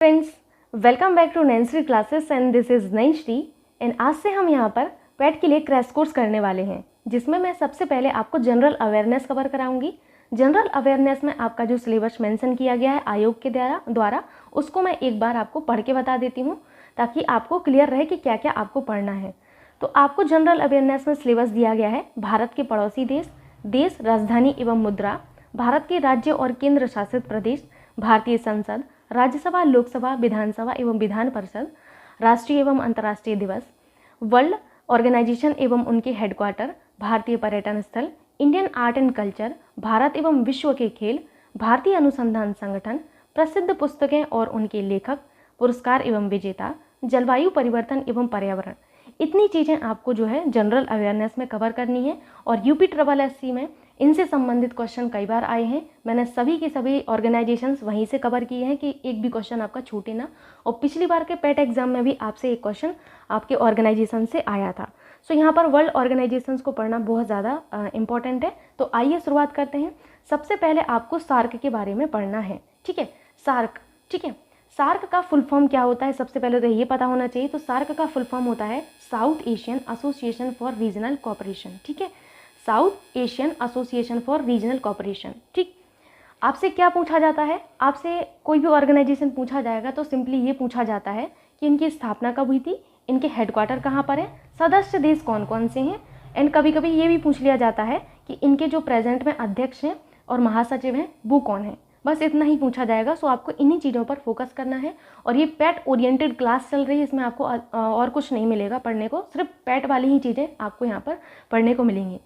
Friends, welcome back to Nancy classes and this is Nancy. And आज से हम यहाँ पर पेट के लिए क्रैश कोर्स करने वाले हैं, जिसमें मैं सबसे पहले आपको जनरल अवेयरनेस कवर कराऊंगी। जनरल अवेयरनेस में आपका जो सिलेबस मेंशन किया गया है आयोग के द्वारा उसको मैं एक बार आपको पढ़ के बता देती हूँ, ताकि आपको क्लियर रहे कि क्या क्या आपको पढ़ना है। तो आपको जनरल अवेयरनेस में सिलेबस दिया गया है भारत के पड़ोसी देश, राजधानी एवं मुद्रा, भारत के राज्य और केंद्र शासित प्रदेश, भारतीय संसद, राज्यसभा, लोकसभा, विधानसभा एवं विधान परिषद, राष्ट्रीय एवं अंतर्राष्ट्रीय दिवस, वर्ल्ड ऑर्गेनाइजेशन एवं उनके हेडक्वार्टर, भारतीय पर्यटन स्थल, Indian art and culture, Bharat एवं विश्व के खेल, भारतीय अनुसंधान संगठन, प्रसिद्ध पुस्तकें और उनके लेखक, पुरस्कार एवं विजेता, जलवायु परिवर्तन एवं पर्यावरण। इतनी चीज़ें आपको जो है जनरल अवेयरनेस में कवर करनी है। और UPSSC में इनसे संबंधित क्वेश्चन कई बार आए हैं। मैंने सभी के सभी ऑर्गेनाइजेशंस वहीं से कवर किए हैं कि एक भी क्वेश्चन आपका छूटे ना। और पिछली बार के पेट एग्जाम में भी आपसे एक क्वेश्चन आपके ऑर्गेनाइजेशन से आया था। सो यहाँ पर वर्ल्ड ऑर्गेनाइजेशंस को पढ़ना बहुत ज़्यादा इंपॉर्टेंट है। तो आइए शुरुआत करते हैं। सबसे पहले आपको सार्क के बारे में पढ़ना है, ठीक है। सार्क, ठीक है। सार्क का फुल फॉर्म क्या होता है, सबसे पहले तो ये पता होना चाहिए। तो सार्क का फुल फॉर्म होता है south Asian association for regional cooperation, ठीक है। South Asian association for regional cooperation, ठीक। आपसे क्या पूछा जाता है, आपसे कोई भी ऑर्गेनाइजेशन पूछा जाएगा तो सिंपली ये पूछा जाता है कि इनकी स्थापना कब हुई थी, इनके हेडक्वार्टर कहाँ पर है, सदस्य देश कौन कौन से हैं, एंड कभी कभी ये भी पूछ लिया जाता है कि इनके जो प्रेजेंट में अध्यक्ष हैं और महासचिव हैं वो कौन है। बस इतना ही पूछा जाएगा। सो आपको इन्हीं चीज़ों पर फोकस करना है। और ये पेट ओरिएंटेड क्लास चल रही है, इसमें आपको और कुछ नहीं मिलेगा पढ़ने को, सिर्फ पेट वाली ही चीज़ें आपको यहाँ पर पढ़ने को मिलेंगी,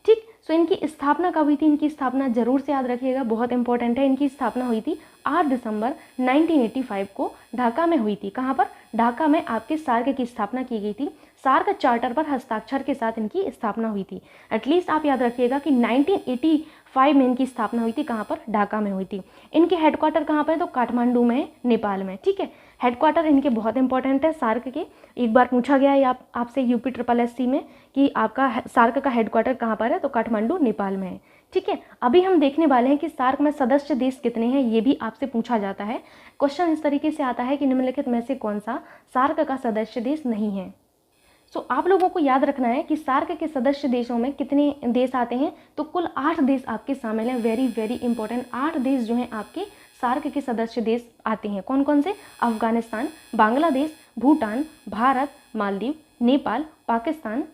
ठीक। सो इनकी स्थापना कब हुई थी, इनकी स्थापना जरूर से याद रखिएगा, बहुत इंपॉर्टेंट है। इनकी स्थापना हुई थी 8 दिसंबर 1985 को ढाका में हुई थी। कहाँ पर? ढाका में आपके सार्क की स्थापना की गई थी। सार्क चार्टर पर हस्ताक्षर के साथ इनकी स्थापना हुई थी। एटलीस्ट आप याद रखिएगा कि 1985 में इनकी स्थापना हुई थी। कहाँ पर? ढाका में हुई थी। इनके हेडक्वार्टर कहाँ पर है? तो काठमांडू में, नेपाल में, ठीक है। हेडक्वार्टर इनके बहुत इंपॉर्टेंट है सार्क के। एक बार पूछा गया है आपसे UPSSC में कि आपका सार्क का हेडक्वार्टर कहाँ पर है, तो काठमांडू, नेपाल में है, ठीक है। अभी हम देखने वाले हैं कि सार्क में सदस्य देश कितने हैं, ये भी आपसे पूछा जाता है। क्वेश्चन इस तरीके से आता है कि निम्नलिखित में से कौन सा सार्क का सदस्य देश नहीं है। सो आप लोगों को याद रखना है कि सार्क के सदस्य देशों में कितने देश आते हैं, तो कुल 8 देश आपके शामिल हैं। वेरी वेरी इंपॉर्टेंट, 8 देश जो हैं आपके सार्क के सदस्य देश आते हैं। कौन कौन से? अफगानिस्तान, बांग्लादेश, भूटान, भारत, मालदीव, नेपाल, पाकिस्तान,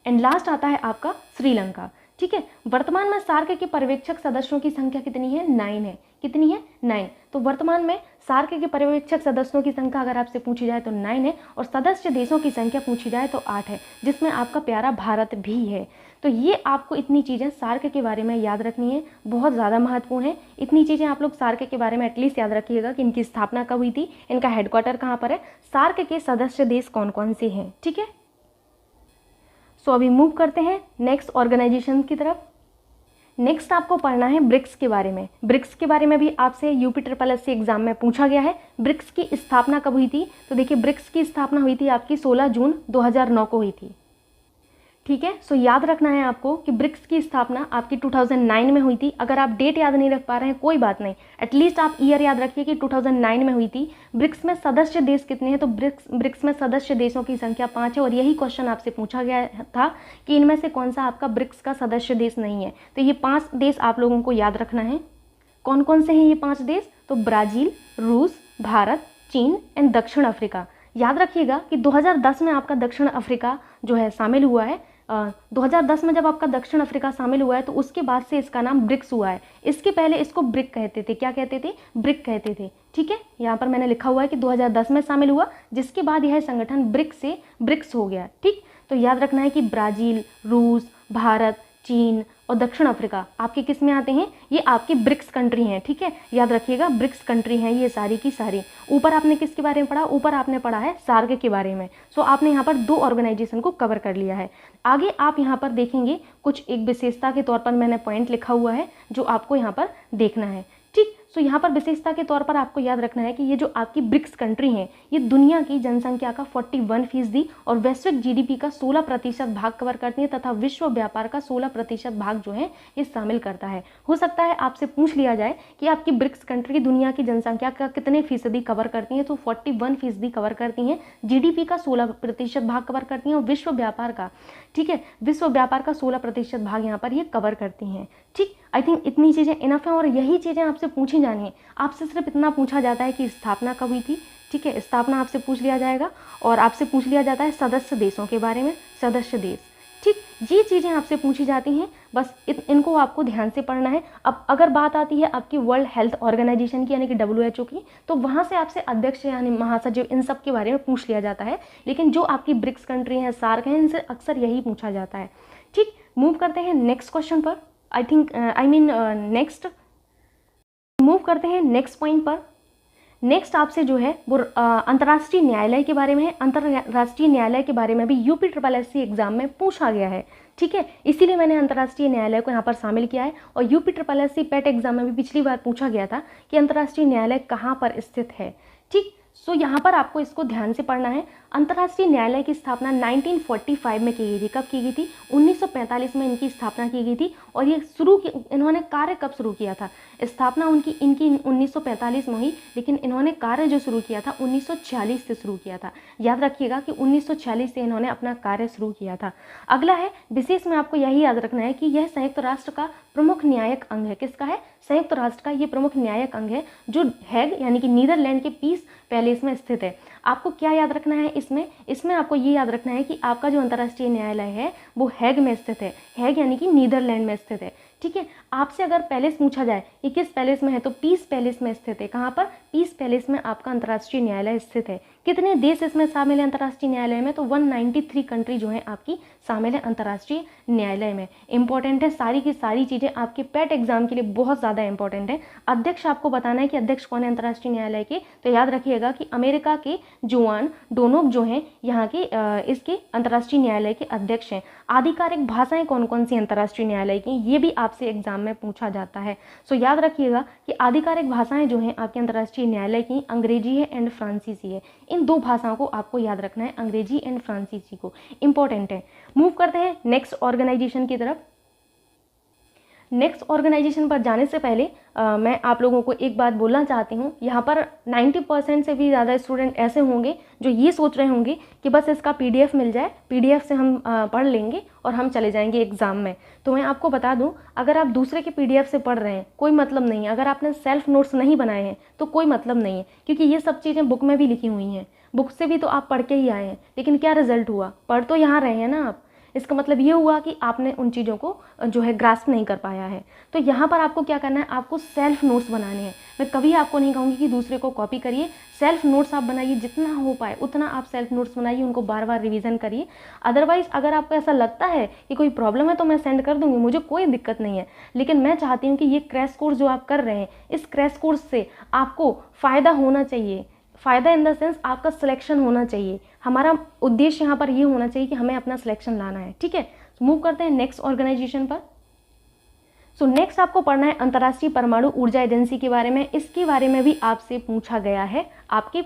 एंड लास्ट आता है आपका श्रीलंका, ठीक है। वर्तमान में सार्क के पर्यवेक्षक सदस्यों की संख्या कितनी है? 9 है। कितनी है? 9। तो वर्तमान में सार्क के पर्यवेक्षक सदस्यों की संख्या अगर आपसे पूछी जाए तो 9 है, और सदस्य देशों की संख्या पूछी जाए तो 8 है, जिसमें आपका प्यारा भारत भी है। तो ये आपको इतनी चीज़ें सार्क के बारे में याद रखनी है, बहुत ज़्यादा महत्वपूर्ण है। इतनी चीज़ें आप लोग सार्क के बारे में एटलीस्ट याद रखिएगा कि इनकी स्थापना कब हुई थी, इनका हेडक्वार्टर कहाँ पर है, सार्क के सदस्य देश कौन कौन से हैं, ठीक है। सो अभी मूव करते हैं नेक्स्ट ऑर्गेनाइजेशन की तरफ। नेक्स्ट आपको पढ़ना है ब्रिक्स के बारे में। ब्रिक्स के बारे में भी आपसे UPSSC एग्जाम में पूछा गया है। ब्रिक्स की स्थापना कब हुई थी, तो देखिए ब्रिक्स की स्थापना हुई थी आपकी 16 जून 2009 को हुई थी, ठीक है। सो याद रखना है आपको कि ब्रिक्स की स्थापना आपकी 2009 में हुई थी। अगर आप डेट याद नहीं रख पा रहे हैं कोई बात नहीं, एटलीस्ट आप ईयर याद रखिए कि 2009 में हुई थी। ब्रिक्स में सदस्य देश कितने हैं, तो ब्रिक्स में सदस्य देशों की संख्या 5 है। और यही क्वेश्चन आपसे पूछा गया था कि इनमें से कौन सा आपका ब्रिक्स का सदस्य देश नहीं है। तो ये 5 देश आप लोगों को याद रखना है। कौन कौन से हैं ये 5 देश? तो ब्राज़ील, रूस, भारत, चीन एंड दक्षिण अफ्रीका। याद रखिएगा कि 2010 में आपका दक्षिण अफ्रीका जो है शामिल हुआ है। 2010 में जब आपका दक्षिण अफ्रीका शामिल हुआ है तो उसके बाद से इसका नाम ब्रिक्स हुआ है। इसके पहले इसको ब्रिक कहते थे। क्या कहते थे? ब्रिक कहते थे, ठीक है। यहाँ पर मैंने लिखा हुआ है कि 2010 में शामिल हुआ, जिसके बाद यह संगठन ब्रिक्स से ब्रिक्स हो गया, ठीक। तो याद रखना है कि ब्राज़ील, रूस, भारत, चीन और दक्षिण अफ्रीका आपके किस में आते हैं? ये आपके ब्रिक्स कंट्री हैं, ठीक है। याद रखिएगा ब्रिक्स कंट्री हैं ये सारी की सारी। ऊपर आपने किसके बारे में पढ़ा? ऊपर आपने पढ़ा है सार्क के बारे में। सो आपने यहाँ पर 2 ऑर्गेनाइजेशन को कवर कर लिया है। आगे आप यहाँ पर देखेंगे कुछ एक विशेषता के तौर पर मैंने पॉइंट लिखा हुआ है जो आपको यहाँ पर देखना है, ठीक। सो यहाँ पर विशेषता के तौर पर आपको याद रखना है कि ये जो आपकी ब्रिक्स कंट्री हैं ये दुनिया की जनसंख्या का 41% और वैश्विक जीडीपी का 16% भाग कवर करती हैं तथा विश्व व्यापार का 16% भाग जो है ये शामिल करता है। हो सकता है आपसे पूछ लिया जाए कि आपकी ब्रिक्स कंट्री दुनिया की जनसंख्या का कितने फीसदी कवर करती हैं, तो 41% कवर करती हैं, जीडीपी का 16% भाग कवर करती हैं और विश्व व्यापार का, ठीक है, विश्व व्यापार का 16% भाग यहाँ पर ये कवर करती हैं। ठीक, आई थिंक इतनी चीज़ें इनफ है और यही चीज़ें आपसे पूछी जानी है। आपसे सिर्फ इतना पूछा जाता है कि स्थापना कब हुई थी, ठीक है, स्थापना आपसे पूछ लिया जाएगा और आपसे पूछ लिया जाता है सदस्य देशों के बारे में, सदस्य देश, ठीक, ये चीज़ें आपसे पूछी जाती हैं, बस इनको आपको ध्यान से पढ़ना है। अब अगर बात आती है आपकी वर्ल्ड हेल्थ ऑर्गेनाइजेशन की यानी कि WHO की, तो वहाँ से आपसे अध्यक्ष यानी महासचिव इन सब के बारे में पूछ लिया जाता है, लेकिन जो आपकी ब्रिक्स कंट्री हैं, सार्क हैं, इनसे अक्सर यही पूछा जाता है। ठीक, मूव करते हैं नेक्स्ट क्वेश्चन पर, मूव करते हैं नेक्स्ट पॉइंट पर। नेक्स्ट आपसे जो है वो अंतर्राष्ट्रीय न्यायालय के बारे में है। अंतर्राष्ट्रीय न्यायालय के बारे में भी UPSSC एग्जाम में पूछा गया है, ठीक है, इसीलिए मैंने अंतर्राष्ट्रीय न्यायालय को यहाँ पर शामिल किया है। और UPSSC पेट एग्जाम में भी पिछली बार पूछा गया था कि अंतर्राष्ट्रीय न्यायालय कहाँ पर स्थित है। ठीक, सो यहाँ पर आपको इसको ध्यान से पढ़ना है। अंतर्राष्ट्रीय न्यायालय की स्थापना 1945 में की गई थी। कब की गई थी? 1945 में इनकी स्थापना की गई थी। और ये इन्होंने कार्य कब शुरू किया था? स्थापना इनकी 1945 में हुई, लेकिन इन्होंने कार्य जो शुरू किया था 1946 से शुरू किया था। याद रखिएगा कि 1946 से इन्होंने अपना कार्य शुरू किया था। अगला है विशेष में आपको यही याद रखना है कि यह संयुक्त राष्ट्र का प्रमुख न्यायिक अंग है। किसका है? संयुक्त राष्ट्र का ये प्रमुख न्यायिक अंग है, जो हैग यानी कि नीदरलैंड के पीस पैलेस में स्थित है। आपको क्या याद रखना है इसमें आपको ये याद रखना है कि आपका जो अंतर्राष्ट्रीय न्यायालय है वो हैग में स्थित है। हैग यानी कि नीदरलैंड में स्थित है, ठीक है। आपसे अगर पैलेस पूछा जाए कि किस पैलेस में है, तो पीस पैलेस में स्थित है। कहाँ पर? पीस पैलेस में आपका अंतर्राष्ट्रीय न्यायालय स्थित है। कितने देश इसमें शामिल है अंतर्राष्ट्रीय न्यायालय में? तो 193 कंट्री जो है आपकी शामिल है अंतर्राष्ट्रीय न्यायालय में। इंपॉर्टेंट है, सारी की सारी चीज़ें आपके पेट एग्जाम के लिए बहुत ज़्यादा इंपॉर्टेंट है। अध्यक्ष आपको बताना है कि अध्यक्ष कौन है अंतर्राष्ट्रीय न्यायालय के, तो याद रखिएगा कि अमेरिका के जुआन डोनोव जो हैं यहाँ के इसके अंतर्राष्ट्रीय न्यायालय के अध्यक्ष हैं। आधिकारिक भाषाएं कौन कौन सी अंतर्राष्ट्रीय न्यायालय की, ये भी आपसे एग्जाम में पूछा जाता है। सो याद रखिएगा कि आधिकारिक भाषाएं जो हैं आपके अंतर्राष्ट्रीय न्यायालय की अंग्रेजी है एंड फ्रांसीसी है। इन दो भाषाओं को आपको याद रखना है, अंग्रेजी एंड फ्रांसीसी को, इंपॉर्टेंट है। मूव करते हैं नेक्स्ट ऑर्गेनाइजेशन की तरफ। नेक्स्ट ऑर्गेनाइजेशन पर जाने से पहले मैं आप लोगों को एक बात बोलना चाहती हूँ। यहाँ पर 90% से भी ज़्यादा स्टूडेंट ऐसे होंगे जो ये सोच रहे होंगे कि बस इसका PDF मिल जाए, PDF से हम पढ़ लेंगे और हम चले जाएंगे एग्ज़ाम में। तो मैं आपको बता दूँ, अगर आप दूसरे के PDF से पढ़ रहे हैं कोई मतलब नहीं है। अगर आपने सेल्फ नोट्स नहीं बनाए हैं तो कोई मतलब नहीं है, क्योंकि ये सब चीज़ें बुक में भी लिखी हुई हैं। बुक से भी तो आप पढ़ के ही आए हैं, लेकिन क्या रिजल्ट हुआ? पढ़ तो यहाँ रहे हैं ना आप। इसका मतलब ये हुआ कि आपने उन चीज़ों को जो है ग्रास्प नहीं कर पाया है। तो यहाँ पर आपको क्या करना है, आपको सेल्फ नोट्स बनाने हैं। मैं कभी आपको नहीं कहूँगी कि दूसरे को कॉपी करिए, सेल्फ नोट्स आप बनाइए, जितना हो पाए उतना आप सेल्फ नोट्स बनाइए, उनको बार बार रिवीजन करिए। अदरवाइज़ अगर आपको ऐसा लगता है कि कोई प्रॉब्लम है तो मैं सेंड कर दूँगी, मुझे कोई दिक्कत नहीं है। लेकिन मैं चाहती हूँ कि ये क्रैश कोर्स जो आप कर रहे हैं, इस क्रैश कोर्स से आपको फ़ायदा होना चाहिए। फ़ायदा इन द सेंस आपका सिलेक्शन होना चाहिए। हमारा उद्देश्य यहाँ पर ये होना चाहिए कि हमें अपना सिलेक्शन लाना है, ठीक है। मूव करते हैं नेक्स्ट ऑर्गेनाइजेशन पर। सो नेक्स्ट आपको पढ़ना है अंतर्राष्ट्रीय परमाणु ऊर्जा एजेंसी के बारे में। इसके बारे में भी आपसे पूछा गया है, आपके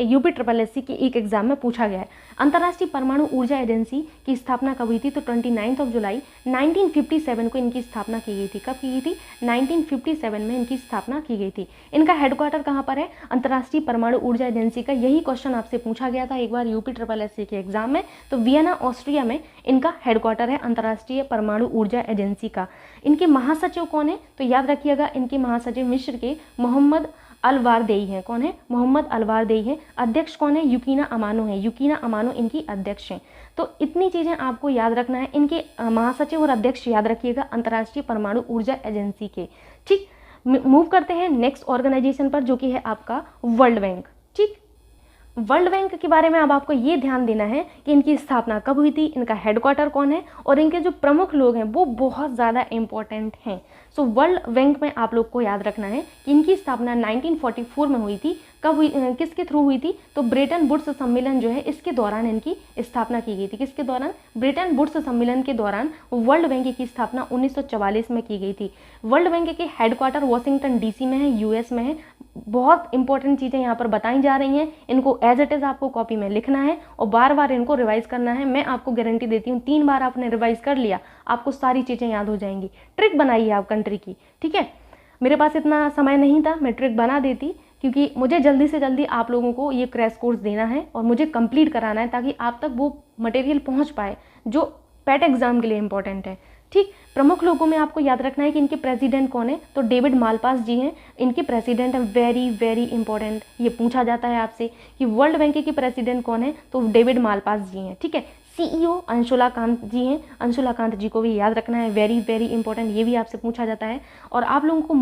UPSSC के एक एग्जाम में पूछा गया है। अंतर्राष्ट्रीय परमाणु ऊर्जा एजेंसी की स्थापना कब हुई थी? तो 29 जुलाई 1957 को इनकी स्थापना की गई थी। कब की गई थी? 1957 में इनकी स्थापना की गई थी। इनका हेडक्वार्टर कहाँ पर है? अंतर्राष्ट्रीय परमाणु ऊर्जा एजेंसी का यही क्वेश्चन आपसे पूछा गया था एक बार UPSSC के एग्जाम में। तो वियना ऑस्ट्रिया में इनका हेडक्वार्टर है अंतर्राष्ट्रीय परमाणु ऊर्जा एजेंसी का। इनके महासचिव कौन है? तो याद रखिएगा, इनके महासचिव मिस्र के मोहम्मद अलवारदेई हैं। कौन है? मोहम्मद अलवारदेई हैं। अध्यक्ष कौन है? युकीना अमानो है। युकीना अमानो इनकी अध्यक्ष हैं। तो इतनी चीज़ें आपको याद रखना है। इनके महासचिव और अध्यक्ष याद रखिएगा अंतर्राष्ट्रीय परमाणु ऊर्जा एजेंसी के, ठीक। मूव करते हैं नेक्स्ट ऑर्गेनाइजेशन पर, जो कि है आपका वर्ल्ड बैंक, ठीक। वर्ल्ड बैंक के बारे में अब आपको ये ध्यान देना है कि इनकी स्थापना कब हुई थी, इनका हेडक्वार्टर कौन है और इनके जो प्रमुख लोग हैं वो बहुत ज़्यादा इम्पोर्टेंट हैं। सो वर्ल्ड बैंक में आप लोग को याद रखना है कि इनकी स्थापना 1944 में हुई थी। कब हुई, किसके थ्रू हुई थी, तो ब्रेटन वुड्स सम्मेलन जो है इसके दौरान इनकी स्थापना की गई थी। किसके दौरान, ब्रेटन वुड्स सम्मेलन के दौरान वर्ल्ड बैंक की स्थापना 1944 में की गई थी। वर्ल्ड बैंक के हेडक्वार्टर वॉशिंगटन डीसी में है, यूएस में है। बहुत इंपॉर्टेंट चीज़ें यहाँ पर बताई जा रही हैं, इनको एज इट इज़ आपको कॉपी में लिखना है और बार बार इनको रिवाइज करना है। मैं आपको गारंटी देती हूँ 3 बार आपने रिवाइज कर लिया आपको सारी चीज़ें याद हो जाएंगी। ट्रिक बनाइए आप कंट्री की, ठीक है। मेरे पास इतना समय नहीं था, मैं ट्रिक बना देती, क्योंकि मुझे जल्दी से जल्दी आप लोगों को ये क्रैश कोर्स देना है और मुझे कंप्लीट कराना है ताकि आप तक वो मटेरियल पहुँच पाए जो पैट एग्जाम के लिए इंपॉर्टेंट है, ठीक। प्रमुख लोगों में आपको याद रखना है कि इनके प्रेसिडेंट कौन है, तो डेविड मालपास जी हैं, इनके प्रेसिडेंट हैं। वेरी वेरी इंपॉर्टेंट, ये पूछा जाता है आपसे कि वर्ल्ड बैंक के प्रेसिडेंट कौन है, तो डेविड मालपास जी हैं, ठीक है। सीईओ अंशुला कांत जी हैं, अंशुला कांत जी को भी याद रखना है, वेरी वेरी इंपॉर्टेंट, ये भी आपसे पूछा जाता है। और आप लोगों को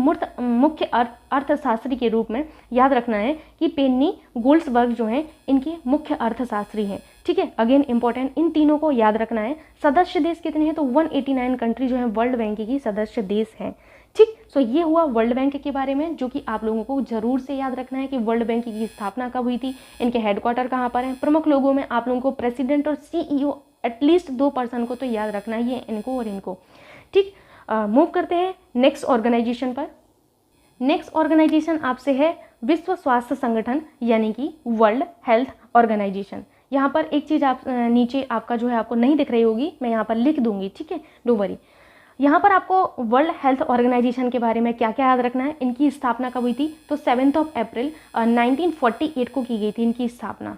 मुख्य अर्थशास्त्री के रूप में याद रखना है कि पेन्नी गोल्ड्सबर्ग जो हैं इनके मुख्य अर्थशास्त्री हैं, ठीक है। अगेन इंपॉर्टेंट, इन तीनों को याद रखना है। सदस्य देश कितने हैं, तो 189 कंट्री जो है वर्ल्ड बैंक की सदस्य देश हैं, ठीक। सो ये हुआ वर्ल्ड बैंक के बारे में, जो कि आप लोगों को जरूर से याद रखना है कि वर्ल्ड बैंक की स्थापना कब हुई थी, इनके हेडक्वार्टर कहाँ पर हैं। प्रमुख लोगों में आप लोगों को प्रेसिडेंट और सीईओ एटलीस्ट 2 पर्सन को तो याद रखना ही है, इनको और इनको, ठीक। मूव करते हैं नेक्स्ट ऑर्गेनाइजेशन पर। नेक्स्ट ऑर्गेनाइजेशन आपसे है विश्व स्वास्थ्य संगठन, यानी कि वर्ल्ड हेल्थ ऑर्गेनाइजेशन। यहाँ पर एक चीज़ आप नीचे आपका जो है आपको नहीं दिख रही होगी, मैं यहाँ पर लिख दूंगी, ठीक है, डोंट वरी। यहाँ पर आपको वर्ल्ड हेल्थ ऑर्गेनाइजेशन के बारे में क्या क्या याद रखना है। इनकी स्थापना कब हुई थी, तो 7 अप्रैल 1948 को की गई थी इनकी स्थापना।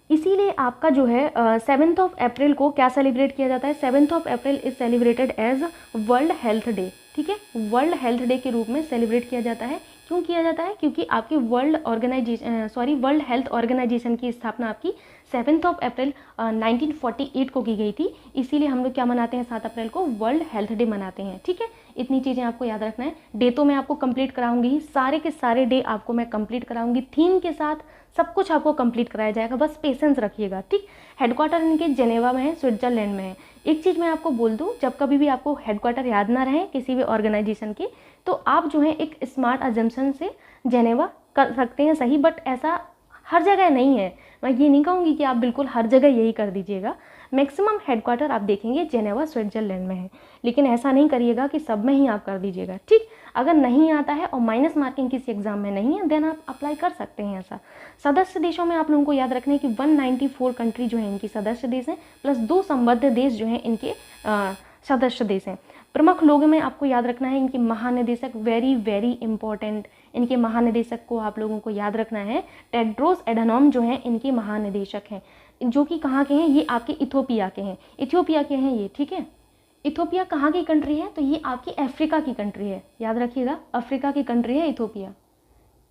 इसीलिए आपका जो है 7 अप्रैल को क्या सेलिब्रेट किया जाता है, 7 April is celebrated as World Health Day, ठीक है। वर्ल्ड हेल्थ डे के रूप में सेलिब्रेट किया जाता है। क्यों किया जाता है, क्योंकि आपकी वर्ल्ड हेल्थ ऑर्गेनाइजेशन की स्थापना आपकी 7 अप्रैल 1948 को की गई थी। इसीलिए हम लोग क्या मनाते हैं, 7 अप्रैल को वर्ल्ड हेल्थ डे मनाते हैं, ठीक है। इतनी चीज़ें आपको याद रखना है। डे तो मैं आपको कंप्लीट कराऊंगी, सारे के सारे डे आपको मैं कंप्लीट कराऊंगी, थीम के साथ सब कुछ आपको कंप्लीट कराया जाएगा, बस पेशेंस रखिएगा, ठीक। हेडक्वार्टर इनके जेनेवा में है, स्विट्जरलैंड में है। एक चीज़ मैं आपको बोल दूं, जब कभी भी आपको हेडक्वार्टर याद ना रहे किसी भी ऑर्गेनाइजेशन के, तो आप जो है एक स्मार्ट अजम्पशन से जेनेवा कर सकते हैं, सही, बट ऐसा हर जगह नहीं है। मैं ये नहीं कहूँगी कि आप बिल्कुल हर जगह यही कर दीजिएगा। मैक्सिमम हेडक्वार्टर आप देखेंगे जेनेवा स्विट्जरलैंड में है, लेकिन ऐसा नहीं करिएगा कि सब में ही आप कर दीजिएगा, ठीक। अगर नहीं आता है और माइनस मार्किंग किसी एग्जाम में नहीं है, देन आप अप्लाई कर सकते हैं ऐसा। सदस्य देशों में आप लोगों को याद रखना है कि 194 कंट्री जो है इनकी सदस्य देश हैं, प्लस 2 संबद्ध देश जो हैं इनके सदस्य देश हैं। प्रमुख लोगों में आपको याद रखना है इनके महानिदेशक, वेरी वेरी इंपॉर्टेंट, इनके महानिदेशक को आप लोगों को याद रखना है। टेड्रोस एडहानोम जो हैं इनके महानिदेशक हैं, जो कि कहाँ के हैं, ये आपके इथियोपिया के हैं, इथियोपिया के हैं ये, ठीक है। इथियोपिया कहाँ की कंट्री है, तो ये आपकी अफ्रीका की कंट्री है, याद रखिएगा, अफ्रीका की कंट्री है इथियोपिया,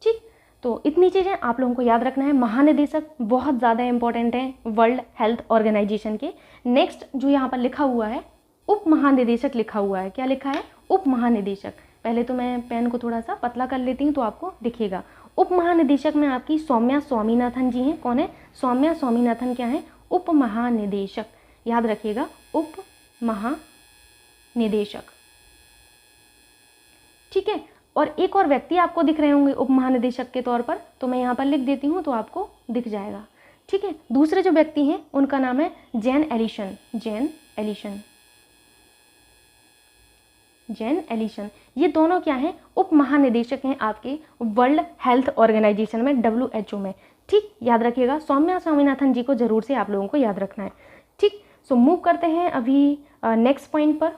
ठीक। तो इतनी चीज़ें आप लोगों को याद रखना है। महानिदेशक बहुत ज़्यादा इंपॉर्टेंट है वर्ल्ड हेल्थ ऑर्गेनाइजेशन के। नेक्स्ट जो यहाँ पर लिखा हुआ है उप महानिदेशक लिखा हुआ है, क्या लिखा है, उप महानिदेशक। पहले तो मैं पेन को थोड़ा सा पतला कर लेती हूँ तो आपको दिखेगा। उप महानिदेशक में आपकी सौम्या स्वामीनाथन जी हैं। कौन है, सौम्या स्वामीनाथन क्या है, उप महानिदेशक, याद रखिएगा, उप महानिदेशक, ठीक है। और एक और व्यक्ति आपको दिख रहे होंगे उप महानिदेशक के तौर पर, तो मैं यहाँ पर लिख देती हूँ तो आपको दिख जाएगा, ठीक है। दूसरे जो व्यक्ति हैं उनका नाम है जैन एलिशन, जैन एलिशन, जैन एलिशन। ये दोनों क्या हैं, उप महानिदेशक हैं आपके वर्ल्ड हेल्थ ऑर्गेनाइजेशन में, WHO में, ठीक। याद रखिएगा, सौम्या स्वामीनाथन जी को जरूर से आप लोगों को याद रखना है, ठीक। सो मूव करते हैं अभी नेक्स्ट पॉइंट पर।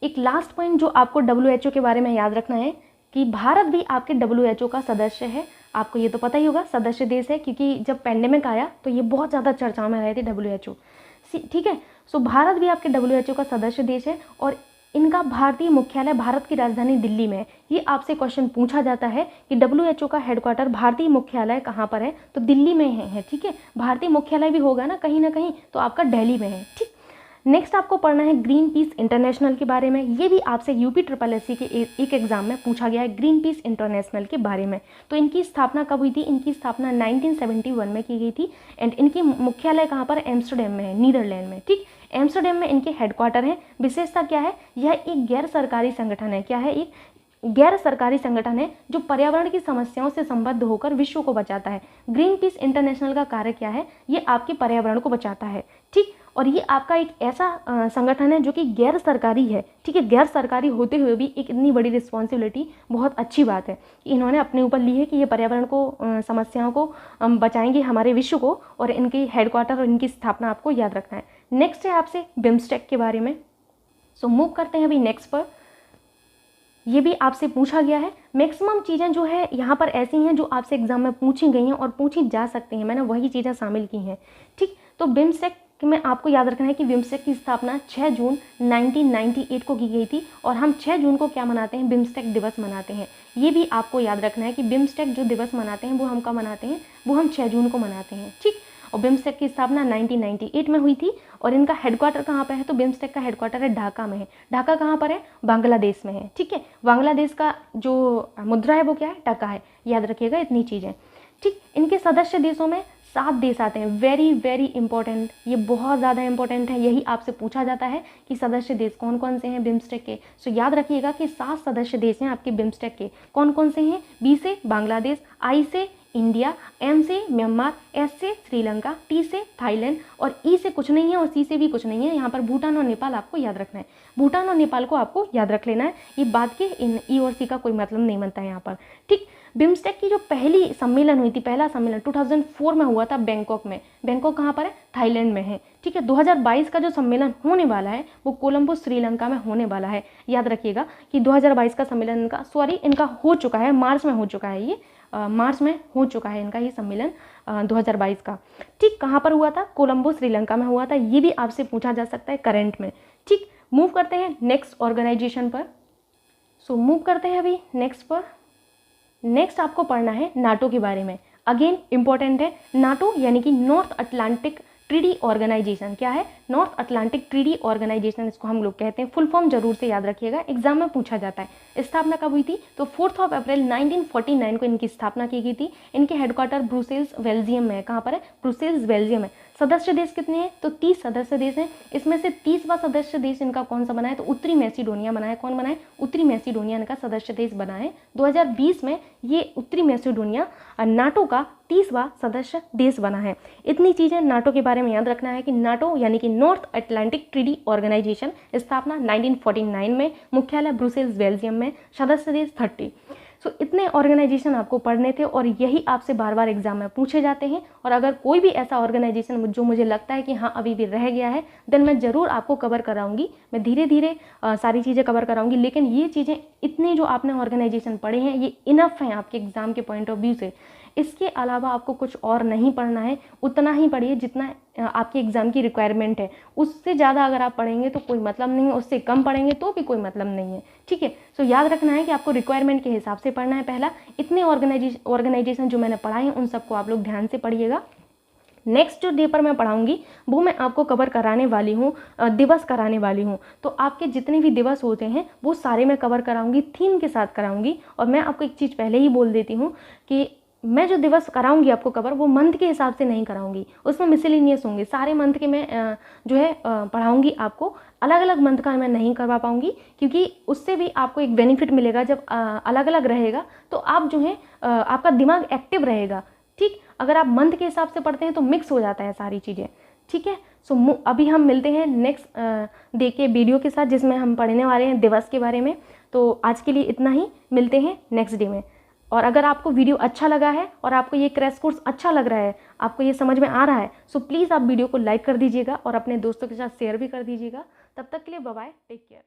एक लास्ट पॉइंट जो आपको WHO के बारे में याद रखना है कि भारत भी आपके WHO का सदस्य है। आपको ये तो पता ही होगा, सदस्य देश है, क्योंकि जब पेंडेमिक आया तो ये बहुत ज़्यादा चर्चाओं में रहे थे WHO, ठीक है। सो भारत भी आपके WHO का सदस्य देश है और इनका भारतीय मुख्यालय भारत की राजधानी दिल्ली में है। ये आपसे क्वेश्चन पूछा जाता है कि WHO का हेडक्वार्टर, भारतीय मुख्यालय कहाँ पर है, तो दिल्ली में है, ठीक है। भारतीय मुख्यालय भी होगा ना कहीं, तो आपका दिल्ली में है, ठीक। नेक्स्ट आपको पढ़ना है ग्रीन पीस इंटरनेशनल के बारे में। ये भी आपसे यूपी ट्रिपल एस सी के एक एग्जाम में पूछा गया है ग्रीन पीस इंटरनेशनल के बारे में। तो इनकी स्थापना कब हुई थी? इनकी स्थापना 1971 में की गई थी एंड इनकी मुख्यालय कहाँ पर? एम्स्टरडेम में है, नीदरलैंड में। ठीक, एम्स्टरडेम में इनके हेडक्वार्टर हैं। विशेषता क्या है? यह एक गैर सरकारी संगठन है। क्या है? एक गैर सरकारी संगठन है जो पर्यावरण की समस्याओं से संबद्ध होकर विश्व को बचाता है। ग्रीन पीस इंटरनेशनल का कार्य क्या है? ये आपके पर्यावरण को बचाता है। ठीक, और ये आपका एक ऐसा संगठन है जो कि गैर सरकारी है। ठीक है, गैर सरकारी होते हुए भी एक इतनी बड़ी रिस्पॉन्सिबिलिटी, बहुत अच्छी बात है कि इन्होंने अपने ऊपर ली है कि ये पर्यावरण को समस्याओं को बचाएंगे, हमारे विश्व को। और इनकी हेडक्वार्टर और इनकी स्थापना आपको याद रखना है। नेक्स्ट है आपसे बिम्स्टेक के बारे में। सो मूव करते हैं अभी नेक्स्ट पर। ये भी आपसे पूछा गया है। मैक्सिमम चीज़ें जो है यहाँ पर ऐसी हैं जो आपसे एग्जाम में पूछी गई हैं और पूछी जा सकती हैं। मैंने वही चीज़ें शामिल की हैं। ठीक, तो बिम्स्टेक में आपको याद रखना है कि बिम्स्टेक की स्थापना 6 जून 1998 को की गई थी और हम 6 जून को क्या मनाते हैं? बिम्स्टेक दिवस मनाते हैं। ये भी आपको याद रखना है कि बिम्स्टेक जो दिवस मनाते हैं वो हम कब मनाते हैं? वो हम 6 जून को मनाते हैं। ठीक, और बिम्स्टेक की स्थापना 1998 में हुई थी और इनका हेडक्वार्टर कहाँ पे है? तो बिम्स्टेक का हेडक्वार्टर है ढाका में है। ढाका कहाँ पर है? बांग्लादेश में है। ठीक है, बांग्लादेश का जो मुद्रा है वो क्या है? टका है। याद रखिएगा इतनी चीज़ें। ठीक, इनके सदस्य देशों में 7 देश आते हैं। वेरी वेरी इंपॉर्टेंट, ये बहुत ज़्यादा इंपॉर्टेंट है। यही आपसे पूछा जाता है कि सदस्य देश कौन कौन से हैं बिम्स्टेक के। सो याद रखिएगा कि 7 सदस्य देश हैं आपके बिम्स्टेक के। कौन कौन से हैं? बी से बांग्लादेश, आई से इंडिया, एम से म्यांमार, एस से श्रीलंका, टी से थाईलैंड और ई से कुछ नहीं है और सी से भी कुछ नहीं है। यहाँ पर भूटान और नेपाल आपको याद रखना है। भूटान और नेपाल को आपको याद रख लेना है। ये बात के इन ई और सी का कोई मतलब नहीं बनता है यहाँ पर। ठीक, बिम्स्टेक की जो पहली सम्मेलन हुई थी, पहला सम्मेलन 2004 में हुआ था बैंकॉक में। बैंकॉक कहाँ पर है? थाईलैंड में है। ठीक है, 2022 का जो सम्मेलन होने वाला है वो कोलंबो श्रीलंका में होने वाला है। याद रखिएगा कि 2022 का सम्मेलन इनका हो चुका है, मार्च में हो चुका है। ये मार्च में हो चुका है इनका ये सम्मेलन 2022 का। ठीक, कहाँ पर हुआ था? कोलंबो श्रीलंका में हुआ था। ये भी आपसे पूछा जा सकता है करंट में। ठीक, मूव करते हैं नेक्स्ट ऑर्गेनाइजेशन पर। सो मूव करते हैं अभी नेक्स्ट पर। नेक्स्ट आपको पढ़ना है नाटो के बारे में। अगेन इंपॉर्टेंट है। नाटो यानी कि नॉर्थ अटलांटिक ट्रीडी ऑर्गेनाइजेशन। क्या है? नॉर्थ अटलांटिक ट्रीडी ऑर्गेनाइजेशन इसको हम लोग कहते हैं। फुल फॉर्म जरूर से याद रखिएगा, एग्जाम में पूछा जाता है। स्थापना कब हुई थी? तो 4 अप्रैल 1949 को इनकी स्थापना की गई थी। इनके हेडक्वार्टर ब्रुसेल्स बेल्जियम में है। कहाँ पर है? ब्रुसेल्स बेल्जियम है। सदस्य देश कितने हैं? तो 30 सदस्य देश हैं। इसमें से 30वां सदस्य देश इनका कौन सा बना है? तो उत्तरी मैसिडोनिया बना है। कौन बना है? उत्तरी मैसिडोनिया इनका सदस्य देश बना है। 2020 में ये उत्तरी मैसिडोनिया नाटो का 30वां सदस्य देश बना है। इतनी चीज़ें नाटो के बारे में याद रखना है कि नाटो यानी कि नॉर्थ अटलांटिक ट्रीडी ऑर्गेनाइजेशन, स्थापना 1949 में, मुख्यालय ब्रुसेल्स बेल्जियम में, सदस्य देश 30। सो इतने ऑर्गेनाइजेशन आपको पढ़ने थे और यही आपसे बार बार एग्जाम में पूछे जाते हैं। और अगर कोई भी ऐसा ऑर्गेनाइजेशन जो मुझे लगता है कि हाँ अभी भी रह गया है, देन मैं ज़रूर आपको कवर कराऊंगी। मैं धीरे धीरे सारी चीज़ें कवर कराऊंगी। लेकिन ये चीज़ें इतने जो आपने ऑर्गेनाइजेशन पढ़े हैं ये इनफ हैं आपके एग्जाम के पॉइंट ऑफ व्यू से। इसके अलावा आपको कुछ और नहीं पढ़ना है। उतना ही पढ़िए जितना आपके एग्ज़ाम की रिक्वायरमेंट है। उससे ज़्यादा अगर आप पढ़ेंगे तो कोई मतलब नहीं है, उससे कम पढ़ेंगे तो भी कोई मतलब नहीं है। ठीक है, सो याद रखना है कि आपको रिक्वायरमेंट के हिसाब से पढ़ना है। पहला, इतने ऑर्गेनाइजेशन जो मैंने पढ़ाए हैं उन सबको आप लोग ध्यान से पढ़िएगा। नेक्स्ट जो डे पर मैं पढ़ाऊंगी वो मैं आपको कवर कराने वाली हूँ, दिवस कराने वाली हूँ। तो आपके जितने भी दिवस होते हैं वो सारे मैं कवर कराऊंगी, थीम के साथ कराऊंगी। और मैं आपको एक चीज़ पहले ही बोल देती हूँ कि मैं जो दिवस कराऊंगी आपको कवर, वो मंथ के हिसाब से नहीं कराऊंगी। उसमें मिसलेनियस होंगे सारे मंथ के। मैं जो है पढ़ाऊंगी आपको। अलग अलग मंथ का मैं नहीं करवा पाऊंगी क्योंकि उससे भी आपको एक बेनिफिट मिलेगा। जब अलग अलग रहेगा तो आप जो है आपका दिमाग एक्टिव रहेगा। ठीक, अगर आप मंथ के हिसाब से पढ़ते हैं तो मिक्स हो जाता है सारी चीज़ें। ठीक है, सो अभी हम मिलते हैं नेक्स्ट डे के वीडियो के साथ जिसमें हम पढ़ने वाले हैं दिवस के बारे में। तो आज के लिए इतना ही, मिलते हैं नेक्स्ट डे में। और अगर आपको वीडियो अच्छा लगा है और आपको ये क्रैश कोर्स अच्छा लग रहा है, आपको ये समझ में आ रहा है, सो प्लीज़ आप वीडियो को लाइक कर दीजिएगा और अपने दोस्तों के साथ शेयर भी कर दीजिएगा। तब तक के लिए बाय बाय, टेक केयर।